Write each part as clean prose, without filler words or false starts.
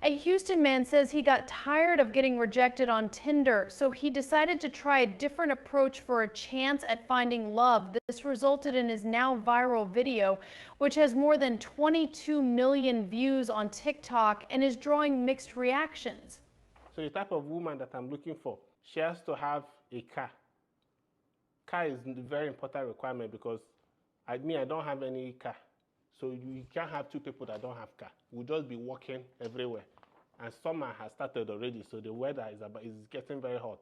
A Houston man says he got tired of getting rejected on Tinder, so he decided to try a different approach for a chance at finding love. This resulted in his now viral video, which has more than 22 million views on TikTok and is drawing mixed reactions. So the type of woman that I'm looking for, she has to have a car. Car is a very important requirement because I don't have any car. So you can't have two people that don't have car. We'll just be walking everywhere. And summer has started already, so the weather is getting very hot.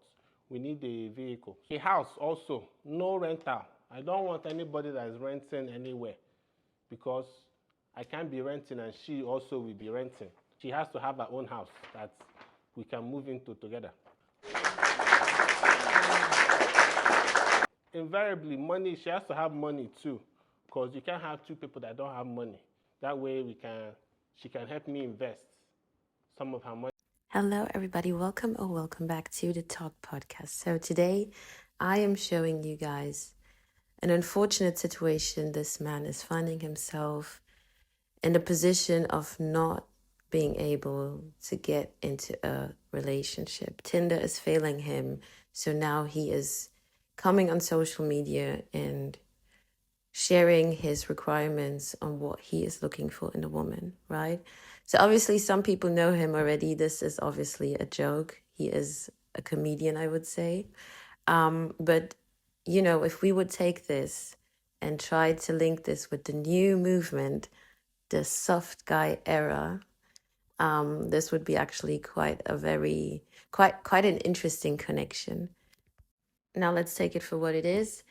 We need a vehicle. A house also, no rental. I don't want anybody that is renting anywhere because I can't be renting and she also will be renting. She has to have her own house that we can move into together. Invariably, money, she has to have money too, because you can't have two people that don't have money. That way she can help me invest some of her money. Hello, everybody. Welcome or welcome back to the Talk Podcast. So today I am showing you guys an unfortunate situation this man is finding himself in the position of not being able to get into a relationship. Tinder is failing him. So now he is coming on social media and sharing his requirements on what he is looking for in a woman, right? So obviously some people know him already. This is obviously a joke. He is a comedian, I would say. But, you know, if we would take this and try to link this with the new movement, the soft guy era, this would be actually quite an interesting connection. Now let's take it for what it is.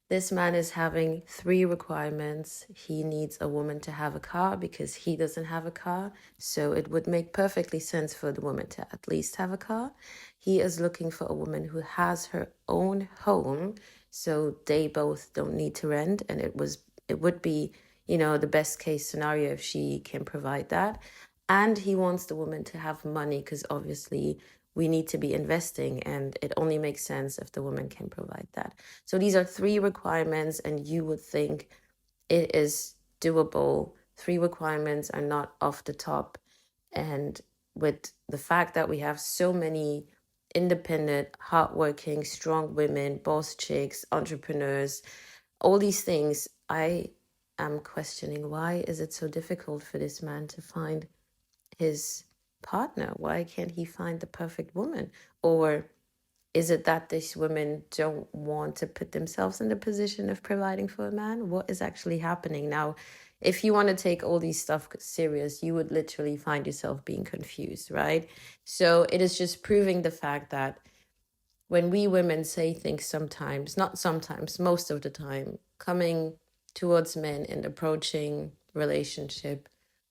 This man is having 3 requirements. He needs a woman to have a car because he doesn't have a car. So it would make perfectly sense for the woman to at least have a car. He is looking for a woman who has her own home, so they both don't need to rent. And it would be, you know, the best case scenario if she can provide that. And he wants the woman to have money because obviously we need to be investing, and it only makes sense if the woman can provide that. So these are 3 requirements, and you would think it is doable. 3 requirements are not off the top. And with the fact that we have so many independent, hardworking, strong women, boss chicks, entrepreneurs, all these things, I am questioning, why is it so difficult for this man to find his partner? Why can't he find the perfect woman? Or is it that these women don't want to put themselves in the position of providing for a man? What is actually happening? Now, if you want to take all these stuff serious, you would literally find yourself being confused, right? So it is just proving the fact that when we women say things sometimes, not sometimes, most of the time, coming towards men and approaching relationship,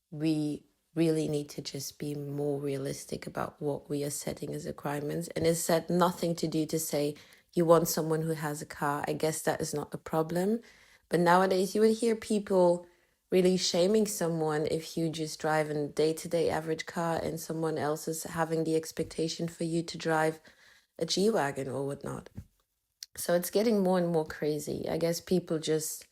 we really need to just be more realistic about what we are setting as requirements. And it's had nothing to do to say you want someone who has a car. I guess that is not a problem. But nowadays you would hear people really shaming someone if you just drive a day-to-day average car and someone else is having the expectation for you to drive a G-Wagon or whatnot. So it's getting more and more crazy. I guess people just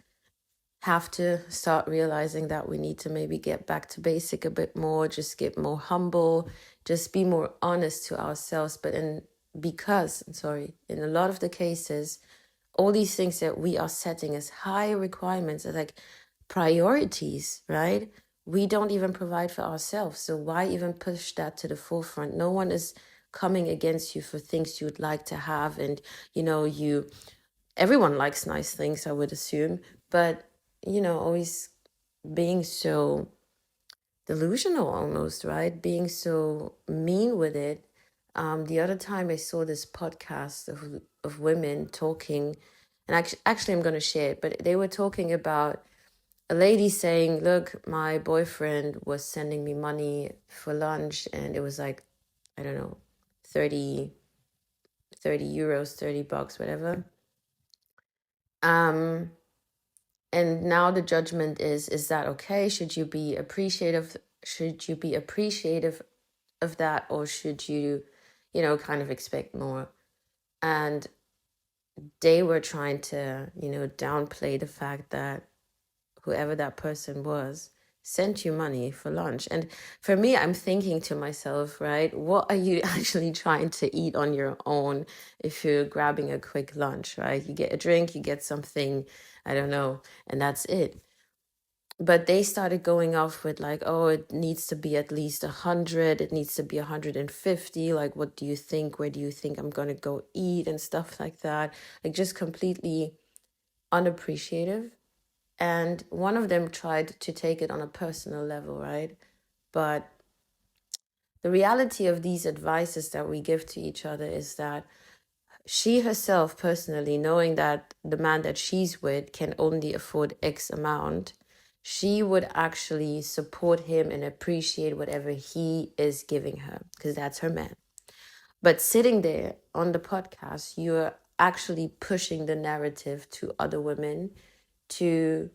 have to start realizing that we need to maybe get back to basic a bit more, just get more humble, just be more honest to ourselves. But in a lot of the cases, all these things that we are setting as high requirements are like priorities, right? We don't even provide for ourselves. So why even push that to the forefront? No one is coming against you for things you would like to have. And, you know, everyone likes nice things, I would assume. But you know, always being so delusional almost, right? Being so mean with it. The other time I saw this podcast of women talking, and actually I'm going to share it, but they were talking about a lady saying, look, my boyfriend was sending me money for lunch, and it was like, I don't know, 30 euros, $30, whatever. And now the judgment is that okay? Should you be appreciative? Should you be appreciative of that, or should you, you know, kind of expect more? And they were trying to, you know, downplay the fact that whoever that person was sent you money for lunch. And for me, I'm thinking to myself, right, what are you actually trying to eat on your own if you're grabbing a quick lunch, right? You get a drink, you get something, I don't know, and that's it. But they started going off with like, oh, it needs to be at least 100, it needs to be 150. Like, what do you think? Where do you think I'm gonna go eat and stuff like that? Like, just completely unappreciative. And one of them tried to take it on a personal level, right? But the reality of these advices that we give to each other is that she herself personally, knowing that the man that she's with can only afford X amount, she would actually support him and appreciate whatever he is giving her, because that's her man. But sitting there on the podcast, you're actually pushing the narrative to other women to,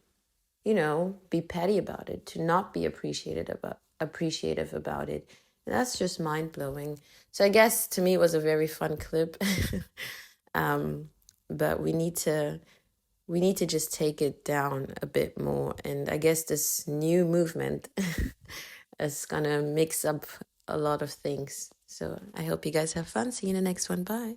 you know, be petty about it, to not be appreciative about it. And that's just mind-blowing. So I guess to me it was a very fun clip. But we need to just take it down a bit more. And I guess this new movement is gonna mix up a lot of things. So I hope you guys have fun. See you in the next one. Bye.